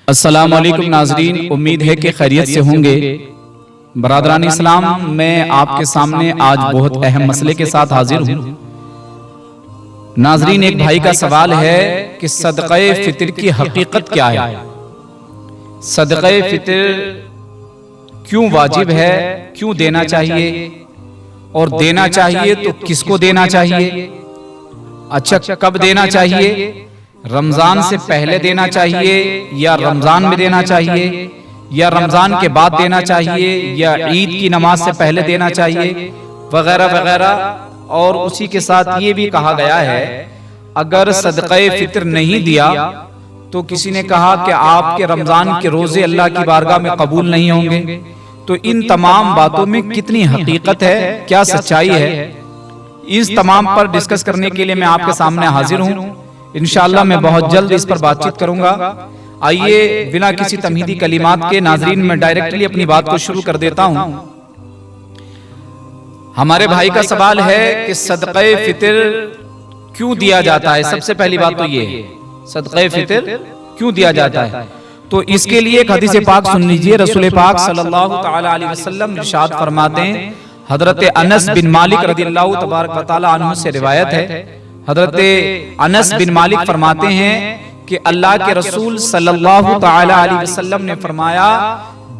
अस्सलामु अलैकुम नाज़रीन, उम्मीद है कि खैरियत से होंगे। बरादरान इस्लाम, मैं आपके सामने आज बहुत अहम मसले के साथ हाजिर हूँ। नाज़रीन, एक भाई का सवाल है कि सदक़े फितर की हकीकत क्या है, सदक़े फितर क्यों वाजिब है, क्यों देना चाहिए और देना चाहिए तो किसको देना चाहिए, अच्छा कब देना चाहिए, रमजान से पहले देना चाहिए या रमजान में देना चाहिए या रमजान के बाद देना चाहिए या ईद की नमाज से पहले देना चाहिए, वगैरह वगैरह। और उसी के साथ ये भी कहा गया है अगर सदक़े फितर नहीं दिया तो किसी ने कहा कि आपके रमजान के रोजे अल्लाह की बारगाह में कबूल नहीं होंगे। तो इन तमाम बातों में कितनी हकीकत है, क्या सच्चाई है, इस तमाम पर डिस्कस करने के लिए मैं आपके सामने हाजिर हूँ। इंशाअल्लाह मैं बहुत जल्द इस पर बातचीत करूंगा। आइए बिना किसी तमहीदी कलिमात के नाजरीन में डायरेक्टली अपनी बात को शुरू कर देता हूं। हमारे भाई का सवाल है कि सदक़े फितर क्यों दिया जाता है। सबसे पहली बात तो ये है, सदक़े फितर क्यों दिया जाता है। तो इसके लिए एक हदीस पाक सुन लीजिए। रसूल पाक सल्लल्लाहु तआला अलैहि वसल्लम इरशाद फरमाते हैं, हजरत अनस बिन मालिक रदियल्लाहु तबारक व तआला अन्हु से रिवायत है, हजरत अनस बिन मालिक फरमाते हैं कि अल्लाह के रसूल सल्लल्लाहु तआला अलैहि वसल्लम ने फरमाया,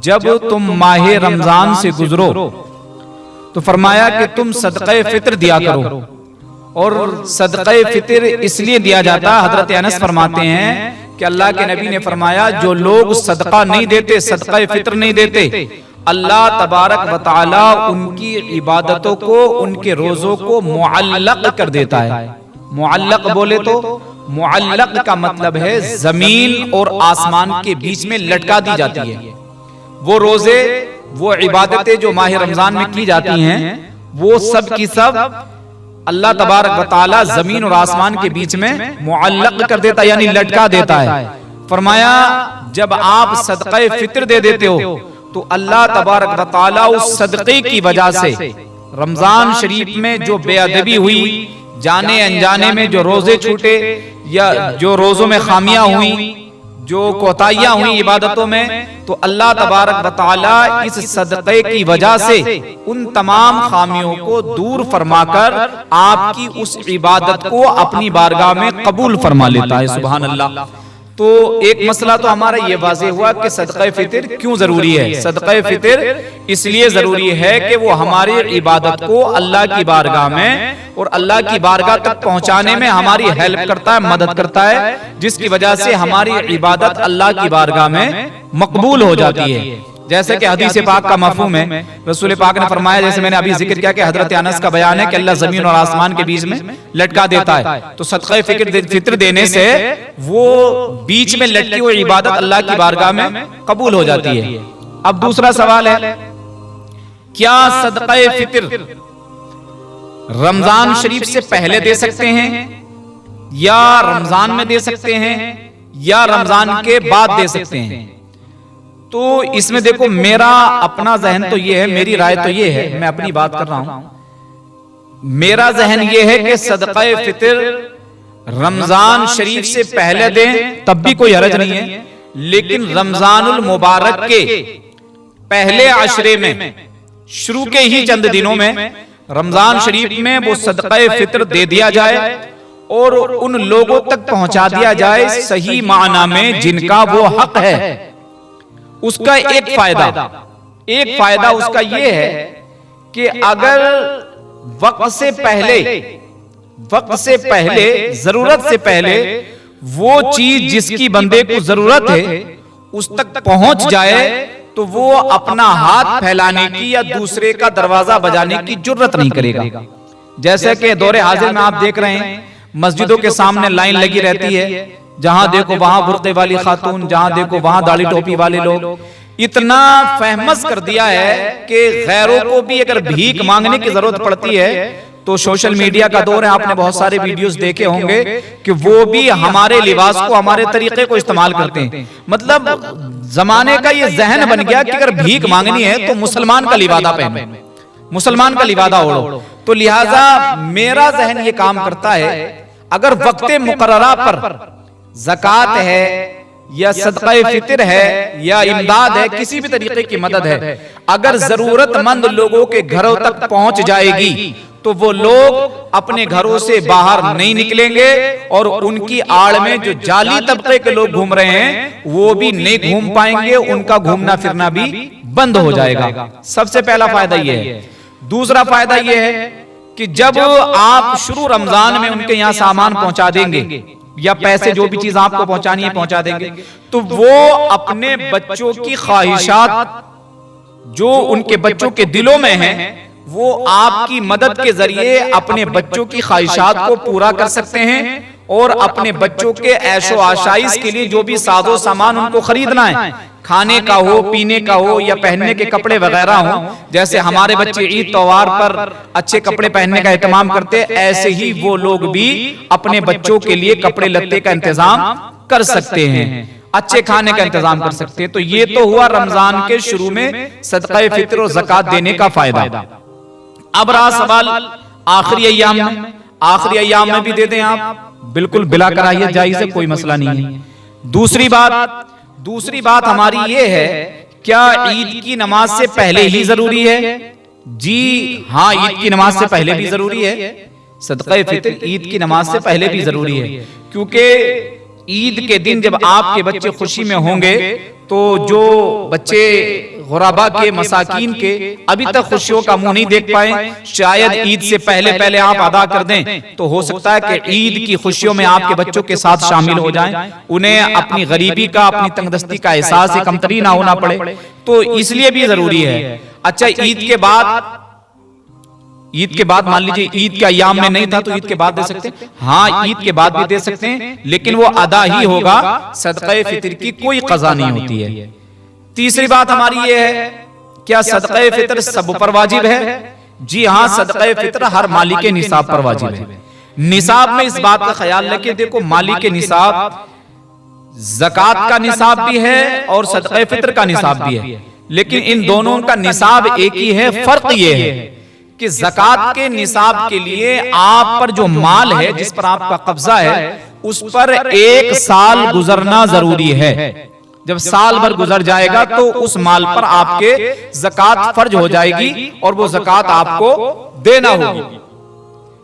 जब तुम माह रमजान से गुजरो तो फरमाया कि तुम सदक़े फितर दिया करो। और सदक़े फितर इसलिए दिया जाता, हजरत अनस फरमाते हैं कि अल्लाह के नबी ने फरमाया, जो लोग सदका नहीं देते, सदक़े फितर नहीं देते, अल्लाह तबारक व तआला उनकी इबादतों को, उनके रोजों को मुअल्लक कर देता है। मुअल्लक बोले तो मुअल्लक का मतलब है जमीन और आसमान के बीच में लटका दी जाती है। वो रोजे, वो इबादतें जो माह रमजान में की जाती हैं, वो सब की सब अल्लाह तबारक व तआला जमीन और आसमान के बीच में मुअल्लक कर देता है, यानी लटका देता है। फरमाया जब आप सदक़े फितर दे देते हो तो अल्लाह तबारक व तआला उस सदक़े की वजह से रमजान शरीफ में जो बेअदबी हुई, जाने अनजाने में जो रोजे छूटे या जो रोजों में खामियां हुई, जो कोताहियां हुई इबादतों में, तो अल्लाह तबारक व तआला इस सदक़े की वजह से उन तमाम खामियों को दूर फरमाकर आपकी उस इबादत को अपनी बारगाह में कबूल फरमा लेता है। सुभान अल्लाह। तो एक मसला तो हमारा ये वाज़ेह हुआ कि सदक़े फितर क्यों जरूरी है। सदक़े फितर इसलिए जरूरी है कि वो हमारी इबादत को अल्लाह की बारगाह में और अल्लाह की बारगाह तक पहुंचाने में हमारी हेल्प करता है, मदद करता है, जिसकी वजह से हमारी इबादत अल्लाह की बारगाह में मकबूल हो जाती है। जैसे कि हदीस पाक का मफ़हूम है, रसूल पाक ने फरमाया, जैसे मैंने अभी जिक्र किया कि हजरत अनस का बयान है कि अल्लाह जमीन और आसमान के बीच में लटका देता है। तो सदक़े फितर देने से वो बीच में लटकी हुई इबादत अल्लाह की बारगाह में कबूल हो जाती है। अब दूसरा सवाल है, क्या सदक़े फितर रमजान शरीफ से पहले दे सकते हैं या रमजान में दे सकते हैं या रमजान के बाद दे सकते हैं। तो इसमें देखो, मेरा अपना जहन तो ये है, मेरी राय तो ये है, मैं अपनी बात कर रहा हूं, मेरा जहन ये है कि सदक़े फितर रमजान शरीफ से पहले दें तब भी कोई हरज नहीं है, लेकिन रमजानुल मुबारक के पहले अशरे में, शुरू के ही चंद दिनों में रमजान शरीफ में वो सदक़े फितर दे दिया जाए और उन लोगों तक पहुंचा दिया जाए सही माना में जिनका वो हक है। उसका एक फायदा उसका ये है कि अगर वक्त से पहले जरूरत से पहले वो चीज जिसकी बंदे को जरूरत है उस तक पहुंच जाए तो वो अपना हाथ फैलाने की या दूसरे का दरवाजा बजाने की जरूरत नहीं करेगा। जैसे कि दौरे हाजिर में आप देख रहे हैं, मस्जिदों के सामने लाइन लगी रहती है, जहां देखो वहां बुर्के वाली खातून, जहां देखो वहां दाढ़ी टोपी वाले लोग। इतना फेमस कर दिया है कि गैरों को भी अगर भीख मांगने की जरूरत पड़ती है तो सोशल मीडिया का दौर है, आपने बहुत सारे वीडियोस देखे होंगे कि वो भी हमारे लिबास को, हमारे तरीके को इस्तेमाल करते हैं। मतलब जमाने का ये जहन बन गया कि अगर भीख मांगनी है तो मुसलमान का लिबादा पहनो, मुसलमान का लिबादा ओढ़ो। तो लिहाजा मेरा जहन ये काम करता है, अगर वक्त मुकर्ररा पर ज़कात है या सदका फितर है या इमदाद है, किसी भी तरीके की मदद है, अगर जरूरतमंद लोगों के घरों तक पहुंच जाएगी तो वो लोग अपने घरों से बाहर नहीं निकलेंगे और उनकी आड़ में जो जाली तबके के लोग घूम रहे हैं वो भी नहीं घूम पाएंगे, उनका घूमना फिरना भी बंद हो जाएगा। सबसे पहला फायदा ये है। दूसरा फायदा ये है कि जब आप शुरू रमजान में उनके यहाँ सामान पहुंचा देंगे या पैसे जो भी चीज आपको पहुंचानी है पहुंचा देंगे, तो वो अपने बच्चों की ख्वाहिशात जो उनके बच्चों के दिलों में हैं वो आपकी मदद के जरिए अपने बच्चों की ख्वाहिशात को पूरा कर सकते हैं और अपने बच्चों के ऐशो आशाइश के लिए जो भी साजो सामान उनको खरीदना है, खाने का हो, पीने का हो या पहनने के कपड़े वगैरह हो, जैसे हमारे बच्चे ईद त्योहार पर अच्छे कपड़े पहनने का एहतमाम करते, ऐसे ही वो लोग भी अपने बच्चों के लिए कपड़े लत्ते का इंतजाम कर सकते हैं, अच्छे खाने का इंतजाम कर सकते हैं। तो ये तो हुआ रमजान के शुरू में सदका फितर और ज़कात देने का फायदा। अब रहा सवाल आखिरी अय्याम में, आखिरी अय्याम में भी दे दें आप, बिल्कुल बिला कराइए, जायज़ है, कोई मसला नहीं है। दूसरी बात हमारी ये है, क्या ईद की नमाज से पहले ही जरूरी है? जी हाँ, ईद की नमाज से पहले भी जरूरी है। सदका फितर ईद की नमाज से पहले भी जरूरी है, क्योंकि ईद के दिन जब आपके बच्चे खुशी में होंगे तो जो बच्चे गुराबा के, मसाकीन के अभी तक खुशियों का मुंह नहीं देख पाए, शायद ईद से पहले आप अदा कर दें तो हो सकता है कि ईद की खुशियों में आपके बच्चों के साथ शामिल हो जाएं, उन्हें अपनी गरीबी का, अपनी तंगदस्ती का एहसास कमतरी ना होना पड़े, तो इसलिए भी जरूरी है। अच्छा, ईद के बाद मान लीजिए ईद के अय्याम में नहीं था तो ईद के बाद दे सकते हैं? हाँ, ईद के बाद भी दे सकते हैं, लेकिन वो अदा ही होगा, सदका फितर की कोई कज़ा नहीं होती है। तीसरी बात हमारी ये है, क्या सदका फितर सब पर वाजिब है? जी हाँ, सदका फितर हर मालिक के निसाब पर वाजिब है। निसाब में इस बात का ख्याल रखें, देखो मालिक के निसाब ज़कात का निसाब भी है और सदका फितर का निसाब भी है, लेकिन इन दोनों का निसाब एक ही है। फर्क ये है कि ज़कात के निसाब के लिए आप पर जो माल है, जिस पर आपका कब्जा है, उस पर 1 साल गुजरना जरूरी है। जब साल भर गुजर जाएगा तो उस माल पर आपके ज़कात फर्ज हो जाएगी और वो ज़कात आपको देना होगी।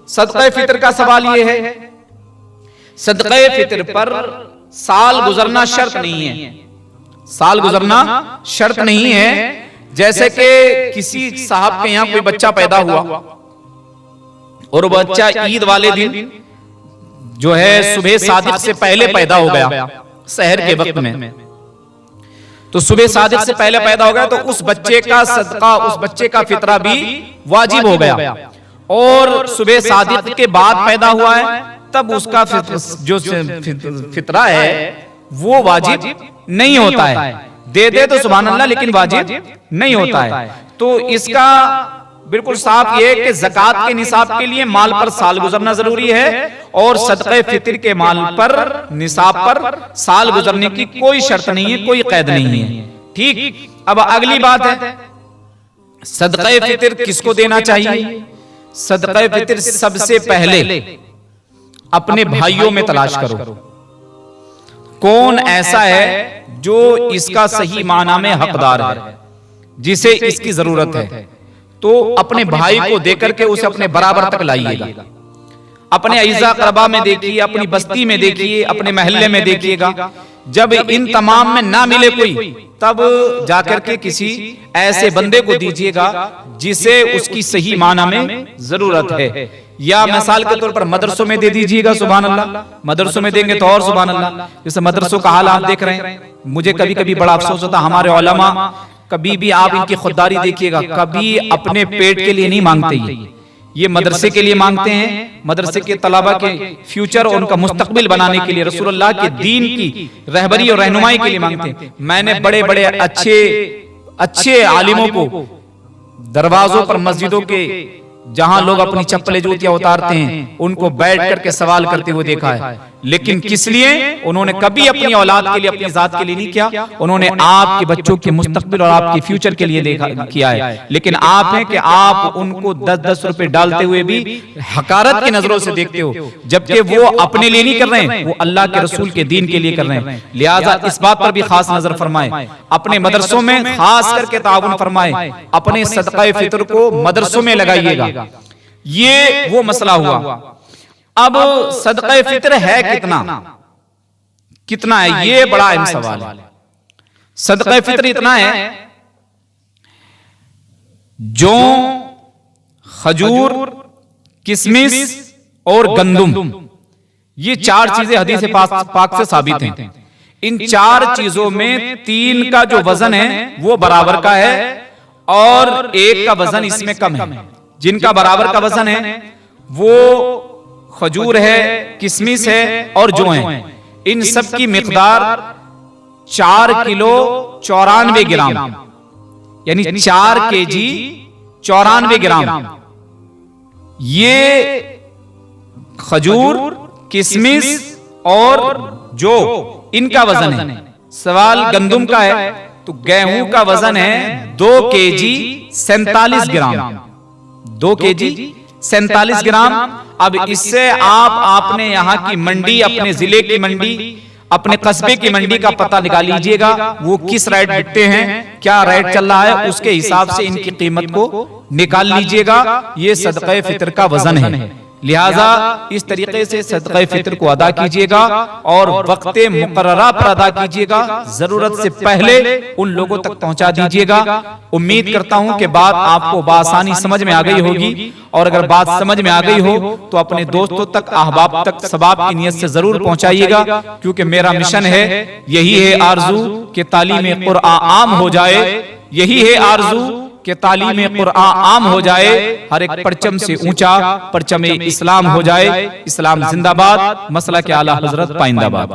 सदका फितर का सवाल ये है, सदका फितर पर साल गुजरना शर्त नहीं है, साल गुजरना शर्त नहीं है। जैसे कि किसी साहब के यहाँ कोई बच्चा पैदा हुआ और बच्चा ईद वाले दिन जो है सुबह सादिक से पहले पैदा हो गया, सहर के वक्त में, तो सुबह सादिक से पहले पैदा हो गया तो उस बच्चे का सदका, उस बच्चे का फितरा भी वाजिब हो गया। और सुबह सादिक के बाद पैदा हुआ है तब उसका जो फितरा है वो वाजिब नहीं होता है। दे तो सुभान अल्लाह, लेकिन वाजिब नहीं होता है। तो इसका बिल्कुल साफ ये है कि ज़कात के निसाब के लिए माल पर साल गुजरना जरूरी है और सदका फितर के माल पर, निसाब पर साल गुजरने की कोई शर्त नहीं है, कोई कैद नहीं है। ठीक, अब अगली बात है, सदका फितर किसको देना चाहिए? सदका फितर सबसे पहले अपने भाइयों में तलाश करो, कौन ऐसा है जो इसका सही माना में हकदार है, जिसे इसकी जरूरत है, तो अपने भाई को देकर के उसे अपने बराबर तक लाइएगा। अपने अइज़ा क़रबा में देखिए, अपनी बस्ती में देखिए, अपने महल्ले में देखिएगा। जब इन तमाम में ना मिले कोई, तब जाकर के किसी ऐसे बंदे को दीजिएगा जिसे उसकी सही माना में जरूरत है। या मिसाल के तौर पर मदरसों में दे दीजिएगा, सुभान अल्लाह, मदरसों में देंगे तो और सुभान अल्लाह। जैसे मदरसों का हाल आप देख रहे हैं, मुझे कभी कभी बड़ा अफसोस होता, हमारे उलमा कभी भी आप इनकी खुददारी देखिएगा, कभी अपने पेट के लिए नहीं मांगते, ये मदरसे के लिए मांगते हैं, मदरसे के तलबा के फ्यूचर और उनका मुस्तकबिल बनाने के लिए, रसूलुल्लाह के दीन की रहबरी और रहनुमाई के लिए मांगते हैं। मैंने बड़े बड़े अच्छे आलिमों को दरवाजों पर, मस्जिदों के जहां लोग अपनी चप्पलें जूतियां उतारते हैं, उनको बैठ करके सवाल करते हुए देखा है। लेकिन किस लिए? उन्होंने कभी अपनी औलाद के लिए, अपनी जात के लिए नहीं किया, उन्होंने आपके बच्चों के मुस्तकबिल और आपके फ्यूचर के लिए किया है। लेकिन आप हैं कि आप उनको 10-10 रुपए डालते हुए भी हकारत की नजरों से देखते हो, जबकि वो अपने लिए नहीं कर रहे हैं, वो अल्लाह के रसूल के दीन के लिए कर रहे हैं। लिहाजा इस बात पर भी खास नजर फरमाए, अपने मदरसों में खास करके ताउन फरमाए, अपने सदका फितर को मदरसों में लगाइएगा। ये वो मसला हुआ। अब सदका फितर है कितना है, ये बड़ा अहम सवाल है। सदका फितर इतना है, जो खजूर, किशमिश और गंदुम, ये 4 चीजें हदीस पाक से साबित हैं। इन 4 चीजों में 3 का जो वजन है वो बराबर का है और 1 का वजन इसमें कम है। जिनका बराबर का वजन है वो खजूर है, किशमिश है और जो है, इन सब की मिकदार 4 किलो 94 ग्राम, यानी 4 केजी 94 ग्राम। ये खजूर, किशमिश और जो इनका वजन है। सवाल गंदुम का है, तो गेहूं का वजन है 2 केजी 47 ग्राम, 2 केजी 47 ग्राम। अब इससे आपने यहाँ की मंडी, अपने जिले की मंडी, अपने कस्बे की मंडी का पता निकाल लीजिएगा, वो किस रेट बिकते हैं, क्या रेट चल रहा है, उसके हिसाब से इनकी कीमत को निकाल लीजिएगा। ये सदका फितर का वजन है। लिहाजा इस तरीके से सदका फितर को अदा कीजिएगा और वक्त मुकर्ररा पर अदा कीजिएगा, जरूरत से पहले उन लोगों तक पहुंचा दीजिएगा। उम्मीद करता हूं कि बात आपको बासानी समझ में आ गई होगी, और अगर बात समझ में आ गई हो तो अपने दोस्तों तक, अहबाब तक सवाब की नियत से जरूर पहुंचाइएगा, क्योंकि मेरा मिशन है, यही है आरजू कि तालीम कुरान आम हो जाए, यही है आरजू कि तालीम कुरान आम हो जाए, हर एक परचम से ऊंचा परचम इस्लाम हो जाए। इस्लाम जिंदाबाद, मसला के आला हजरत पाइंदाबाद।